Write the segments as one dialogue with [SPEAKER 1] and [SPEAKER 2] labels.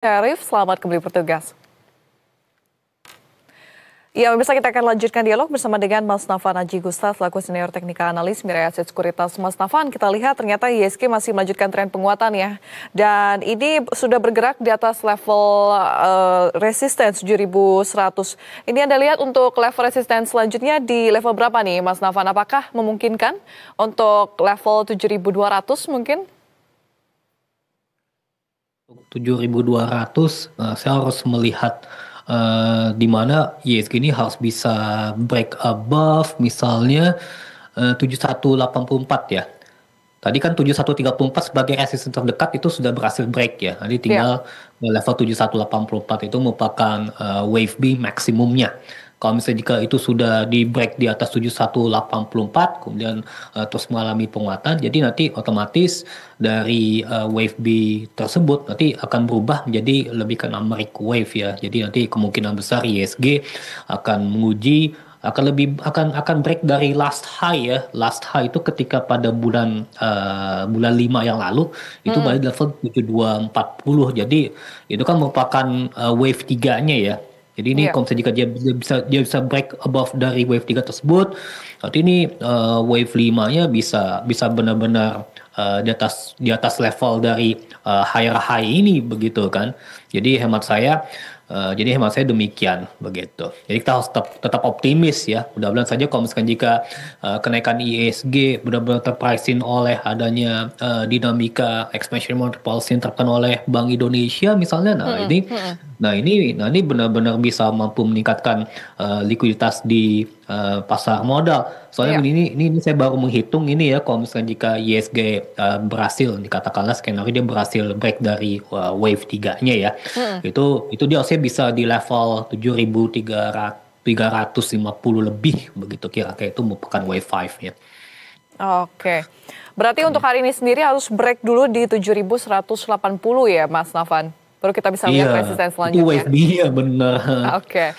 [SPEAKER 1] Syarif, selamat kembali bertugas. Ya, pemirsa, kita akan lanjutkan dialog bersama dengan Mas Nafan Aji Gustaf, selaku senior teknika analis Mirae Asset Sekuritas. Mas Nafan, kita lihat ternyata IHSG masih melanjutkan tren penguatan ya. Dan ini sudah bergerak di atas level resisten 7.100. Ini Anda lihat untuk level resisten selanjutnya di level berapa nih, Mas Nafan? Apakah memungkinkan untuk level 7.200 mungkin?
[SPEAKER 2] 7.200, saya harus melihat di mana ISG ini harus bisa break above misalnya 7184 ya. Tadi kan 7134 sebagai resistance terdekat itu sudah berhasil break ya. Nanti
[SPEAKER 1] Ya.
[SPEAKER 2] tinggal level 7184 itu merupakan wave B maksimumnya. Kalau misalnya jika itu sudah di break di atas 7184, kemudian terus mengalami penguatan, jadi nanti otomatis dari wave B tersebut nanti akan berubah menjadi lebih ke numeric wave ya. Jadi nanti kemungkinan besar ISG akan menguji akan break dari last high ya. Last high itu ketika pada bulan 5 yang lalu itu
[SPEAKER 1] Mm-mm.
[SPEAKER 2] pada level 7240. Jadi itu kan merupakan wave tiganya ya. Jadi ini
[SPEAKER 1] Iya.
[SPEAKER 2] kalau misalnya jika dia bisa break above dari wave 3 tersebut, berarti ini wave 5-nya bisa bisa benar-benar di atas level dari higher high ini begitu kan. Jadi hemat saya demikian begitu. Jadi kita harus tetap optimis ya. Mudah-mudahan saja kalau misalkan jika kenaikan ISG benar-benar terpricing oleh adanya dinamika expansion monetary policy yang diterapkan oleh Bank Indonesia misalnya. Nah
[SPEAKER 1] Mm-mm.
[SPEAKER 2] ini,
[SPEAKER 1] Mm-mm.
[SPEAKER 2] nah ini benar-benar bisa mampu meningkatkan likuiditas di pasar modal. Soalnya
[SPEAKER 1] Iya.
[SPEAKER 2] ini saya baru menghitung ini ya, kalau misalkan jika ISG berhasil, dikatakanlah skenario dia berhasil break dari wave 3-nya ya,
[SPEAKER 1] Mm-mm.
[SPEAKER 2] itu dia harusnya bisa di level 7.350 lebih begitu kira-kira, itu merupakan wave 5 ya.
[SPEAKER 1] Oke. Berarti untuk hari ini sendiri harus break dulu di 7.180 ya, Mas Nafan. Baru kita bisa
[SPEAKER 2] Iya,
[SPEAKER 1] lihat resisten
[SPEAKER 2] itu wave
[SPEAKER 1] selanjutnya.
[SPEAKER 2] B ya benar.
[SPEAKER 1] Oke.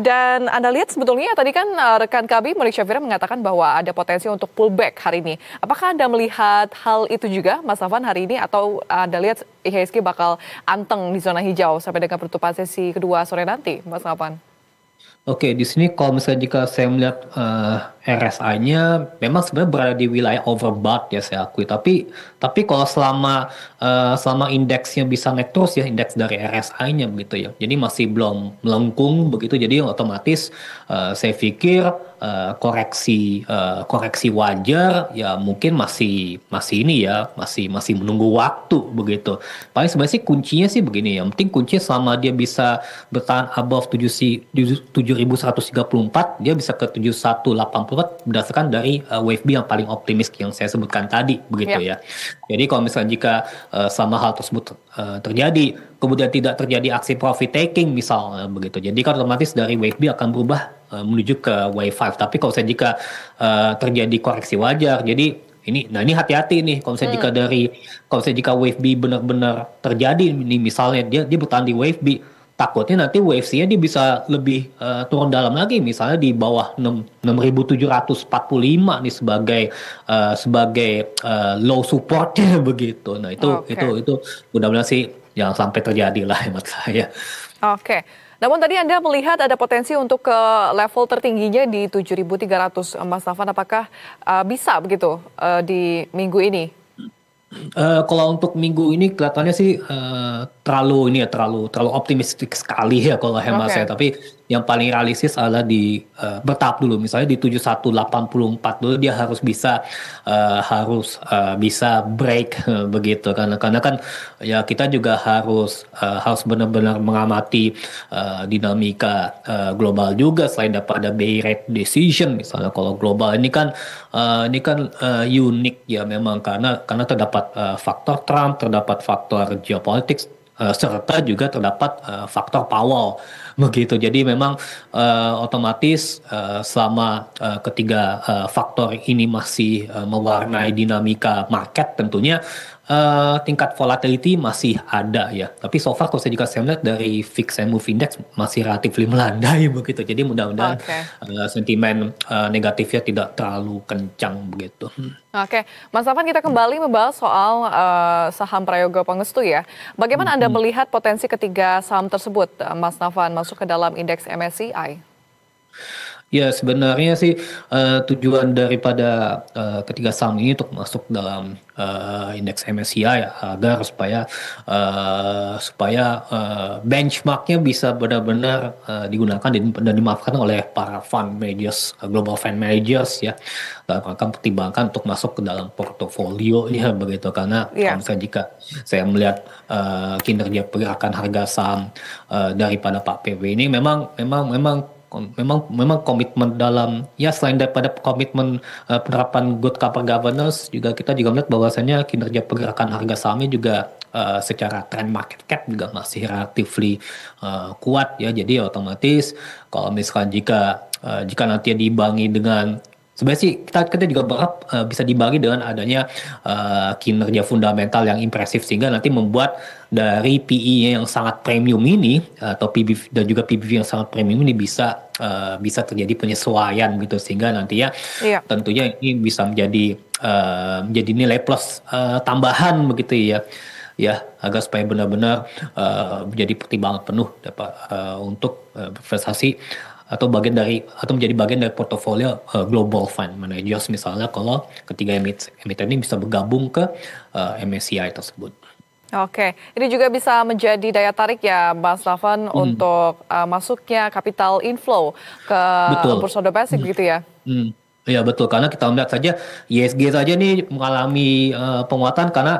[SPEAKER 1] Dan Anda lihat sebetulnya tadi kan rekan kami Malik Syafira mengatakan bahwa ada potensi untuk pullback hari ini. Apakah Anda melihat hal itu juga, Mas Nafan, hari ini? Atau Anda lihat IHSG bakal anteng di zona hijau sampai dengan penutupan sesi kedua sore nanti, Mas Nafan?
[SPEAKER 2] Oke, di sini kalau misalnya jika saya melihat RSI-nya memang sebenarnya berada di wilayah overbought ya saya akui. Tapi kalau selama indeksnya bisa naik terus ya, indeks dari RSI-nya begitu ya. Jadi masih belum melengkung begitu. Jadi otomatis saya pikir koreksi wajar ya mungkin masih masih ini ya, masih menunggu waktu begitu. Paling sebenarnya sih kuncinya sih begini ya. Yang penting kuncinya selama dia bisa bertahan above 7.134, dia bisa ke 7.184 berdasarkan dari wave B yang paling optimis yang saya sebutkan tadi begitu
[SPEAKER 1] Ya.
[SPEAKER 2] ya. Jadi kalau misalnya jika sama hal tersebut terjadi, kemudian tidak terjadi aksi profit taking misalnya begitu. Jadi kan otomatis dari wave B akan berubah menuju ke wave 5. Tapi kalau misalnya jika terjadi koreksi wajar, jadi ini hati-hati nih
[SPEAKER 1] Hmm.
[SPEAKER 2] kalau misalnya jika wave B benar-benar terjadi ini misalnya dia bertahan di wave B, takutnya nanti wave C-nya dia bisa lebih turun dalam lagi, misalnya di bawah 6.745 nih sebagai low supportnya begitu. Nah itu
[SPEAKER 1] Oke.
[SPEAKER 2] itu itu mudah-mudahan sih jangan sampai terjadi lah hemat saya.
[SPEAKER 1] Oke. Namun tadi Anda melihat ada potensi untuk ke level tertingginya di 7.300, Mas Nafan. Apakah bisa begitu di minggu ini?
[SPEAKER 2] Kalau untuk minggu ini kelihatannya sih terlalu ini ya terlalu optimistik sekali ya kalau hemat saya.
[SPEAKER 1] Oke.
[SPEAKER 2] Tapi yang paling realistis adalah di bertahap dulu. Misalnya di 7184 dulu dia harus bisa break begitu karena kan ya kita juga harus benar-benar mengamati dinamika global juga selain daripada BI rate decision misalnya. Kalau global ini kan unik ya memang karena terdapat faktor Trump, terdapat faktor geopolitik, serta juga terdapat faktor Powell begitu. Jadi memang otomatis selama ketiga faktor ini masih mewarnai dinamika market, tentunya tingkat volatility masih ada ya. Tapi so far kalau saya lihat dari fix and move index masih relatif melandai begitu. Jadi mudah-mudahan
[SPEAKER 1] Oke.
[SPEAKER 2] sentimen negatifnya tidak terlalu kencang begitu.
[SPEAKER 1] Oke, Mas Nafan, kita kembali membahas soal saham Prayoga Pangestu ya. Bagaimana Anda melihat potensi ketiga saham tersebut, Mas Nafan, masuk ke dalam indeks MSCI?
[SPEAKER 2] Ya sebenarnya sih tujuan daripada ketiga saham ini untuk masuk dalam indeks MSCI ya, agar supaya benchmarknya bisa benar-benar digunakan dan dimanfaatkan oleh para fund managers, global fund managers ya, dalam rangka pertimbangkan untuk masuk ke dalam portofolio ya begitu. Karena kalau misalnya jika saya melihat kinerja pergerakan harga saham daripada Pak PW ini memang komitmen dalam ya, selain daripada komitmen penerapan good corporate governance, kita juga melihat bahwasannya kinerja pergerakan harga sahamnya juga secara trend market cap juga masih relatively kuat ya. Jadi otomatis kalau misalkan jika nanti diimbangi dengan, sebenarnya sih kita juga berharap bisa dibagi dengan adanya kinerja fundamental yang impresif, sehingga nanti membuat dari PE yang sangat premium ini atau PBV dan juga PBV yang sangat premium ini bisa terjadi penyesuaian gitu, sehingga nantinya tentunya ini bisa menjadi nilai plus tambahan begitu ya, agar supaya benar-benar menjadi pertimbangan penuh untuk investasi atau menjadi bagian dari portofolio global fund managers, misalnya kalau ketiga emiten ini bisa bergabung ke MSCI tersebut.
[SPEAKER 1] Oke, ini juga bisa menjadi daya tarik ya, Mas Nafan, untuk masuknya capital inflow ke bursa domestik begitu ya?
[SPEAKER 2] Ya betul, karena kita melihat saja ISG saja nih mengalami penguatan karena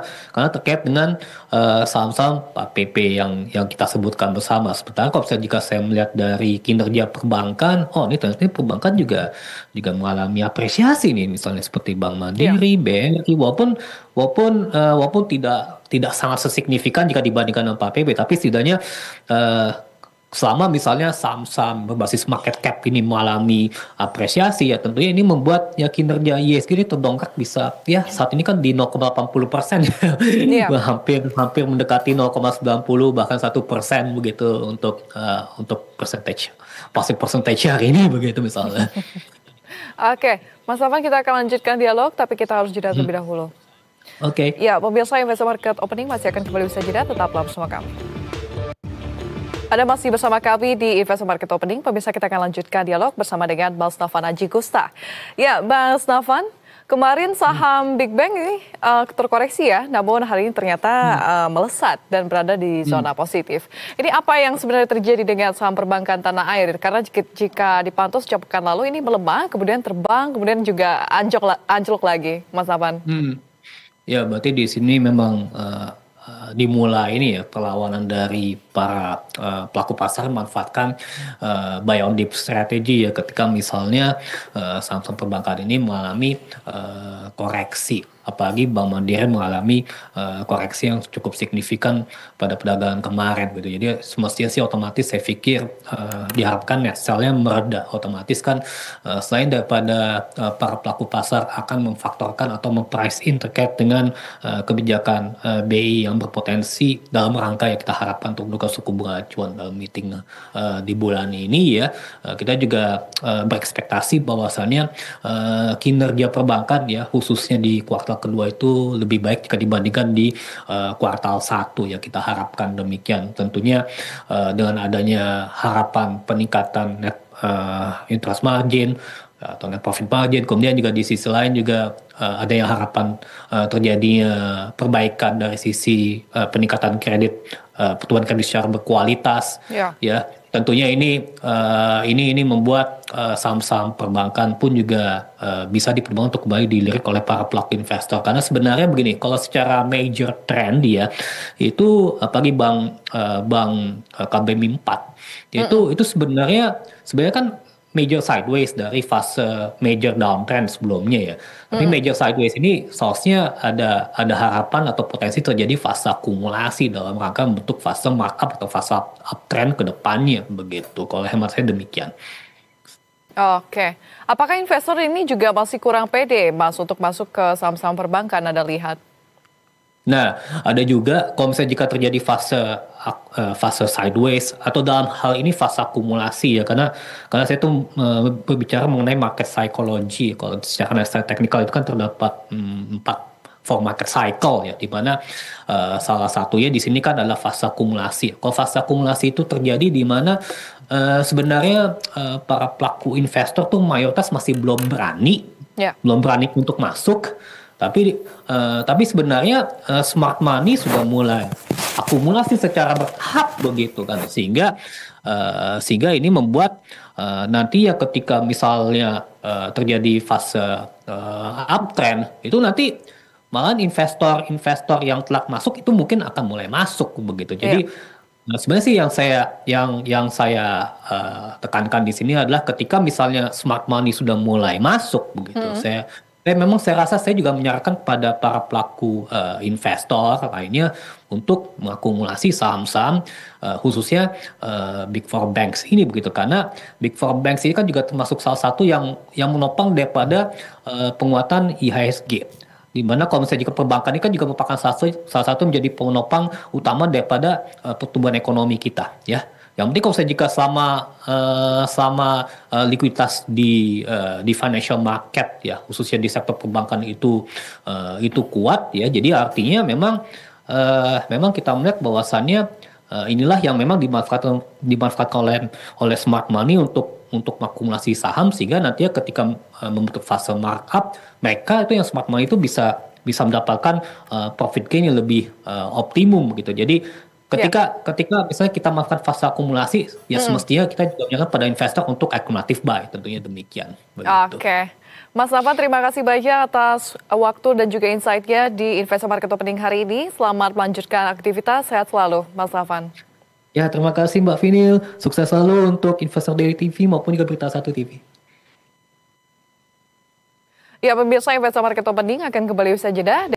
[SPEAKER 2] terkait dengan saham-saham Pak PP yang kita sebutkan bersama. Sementara kalau jika saya melihat dari kinerja perbankan, ini ternyata perbankan juga mengalami apresiasi nih, misalnya seperti Bank Mandiri, BRI, walaupun tidak sangat sesignifikan jika dibandingkan dengan Pak PP, tapi setidaknya selama misalnya saham-saham berbasis market cap ini mengalami apresiasi ya, tentunya ini membuat ya kinerja ISG ini terdongkrak bisa ya, saat ini kan di 0,80% ya. hampir mendekati 0,90 bahkan 1% begitu untuk percentage hari ini begitu misalnya.
[SPEAKER 1] Oke, Mas Nafan, kita akan lanjutkan dialog tapi kita harus jeda terlebih dahulu.
[SPEAKER 2] Oke.
[SPEAKER 1] Ya, pemirsa Investor Market Opening masih akan kembali usai jeda, tetaplah bersama kami. Anda masih bersama kami di Investor Market Opening. Pemirsa, kita akan lanjutkan dialog bersama dengan Mas Nafan Aji Gusta. Ya, Mas Nafan, kemarin saham Big Bang ini terkoreksi ya, namun hari ini ternyata melesat dan berada di zona positif. Ini apa yang sebenarnya terjadi dengan saham perbankan tanah air? Karena jika dipantau sejak pekan lalu ini melemah, kemudian terbang, kemudian juga anjlok lagi, Mas Nafan.
[SPEAKER 2] Ya, berarti di sini memang dimulai ini ya, perlawanan dari para pelaku pasar memanfaatkan buy on dip strategi ya, ketika misalnya saham-saham perbankan ini mengalami koreksi, apalagi Bank Mandiri mengalami koreksi yang cukup signifikan pada perdagangan kemarin gitu. Jadi semestinya sih otomatis saya pikir diharapkan ya selnya mereda. Otomatis kan selain daripada para pelaku pasar akan memfaktorkan atau memprice in terkait dengan kebijakan BI yang berpotensi dalam rangka ya kita harapkan untuk menurunkan suku bunga acuan dalam meeting di bulan ini ya, kita juga berekspektasi bahwasannya kinerja perbankan ya khususnya di kuartal kedua itu lebih baik jika dibandingkan di kuartal 1 ya, kita harapkan demikian. Tentunya dengan adanya harapan peningkatan net interest margin atau net profit margin, kemudian juga di sisi lain juga ada yang harapan terjadinya perbaikan dari sisi peningkatan kredit, pertumbuhan kredit secara berkualitas ya. Tentunya ini membuat saham-saham perbankan pun juga bisa dipertimbangkan untuk kembali dilirik oleh para pelaku investor. Karena sebenarnya begini, kalau secara major trend ya, itu apalagi bank KBMI 4 itu sebenarnya kan major sideways dari fase major downtrend sebelumnya ya. Tapi major sideways ini seharusnya ada harapan atau potensi terjadi fase akumulasi dalam rangka membentuk fase markup atau fase uptrend ke depannya begitu. Kalau hemat saya demikian.
[SPEAKER 1] Oke. Apakah investor ini juga masih kurang pede, Mas, untuk masuk ke saham-saham perbankan Anda lihat?
[SPEAKER 2] Nah, ada juga kalau misalnya jika terjadi fase sideways atau dalam hal ini fase akumulasi ya, karena saya tuh berbicara mengenai market psychology. Kalau secara teknikal itu kan terdapat empat form market cycle ya, di mana salah satunya di sini kan adalah fase akumulasi. Kalau fase akumulasi itu terjadi di mana sebenarnya para pelaku investor tuh mayoritas masih
[SPEAKER 1] Ya.
[SPEAKER 2] belum berani untuk masuk. Tapi sebenarnya smart money sudah mulai akumulasi secara bertahap begitu kan, sehingga ini membuat nanti ya ketika misalnya terjadi fase uptrend itu nanti malahan investor-investor yang telah masuk itu mungkin akan mulai masuk begitu. Jadi
[SPEAKER 1] Iya.
[SPEAKER 2] sebenarnya sih yang saya tekankan di sini adalah ketika misalnya smart money sudah mulai masuk begitu,
[SPEAKER 1] Mm-mm.
[SPEAKER 2] saya rasa saya juga menyarankan kepada para pelaku investor lainnya untuk mengakumulasi saham-saham khususnya Big Four Banks ini begitu, karena Big Four Banks ini kan juga termasuk salah satu yang menopang daripada penguatan IHSG. Di mana kalau misalnya jika perbankan ini kan juga merupakan salah satu menjadi penopang utama daripada pertumbuhan ekonomi kita ya. Yang penting kalau saya jika selama likuiditas di financial market ya, khususnya di sektor perbankan itu kuat ya. Jadi artinya memang kita melihat bahwasannya inilah yang memang dimanfaatkan oleh smart money untuk mengakumulasi saham, sehingga nantinya ketika membentuk fase markup, mereka itu yang smart money itu bisa mendapatkan profit gain yang lebih optimum gitu. Jadi
[SPEAKER 1] Ya.
[SPEAKER 2] ketika misalnya kita melakukan fase akumulasi, ya
[SPEAKER 1] Mm-mm.
[SPEAKER 2] semestinya kita juga menyarankan pada investor untuk akumulatif buy, tentunya demikian begitu.
[SPEAKER 1] Oke. Mas Nafan, terima kasih banyak atas waktu dan juga insight-nya di Investor Market Opening hari ini. Selamat melanjutkan aktivitas, sehat selalu, Mas Nafan.
[SPEAKER 2] Ya, terima kasih Mbak Vinil. Sukses selalu untuk Investor Daily TV maupun juga Berita Satu TV.
[SPEAKER 1] Ya, pemirsa Investor Market Opening akan kembali usai jeda.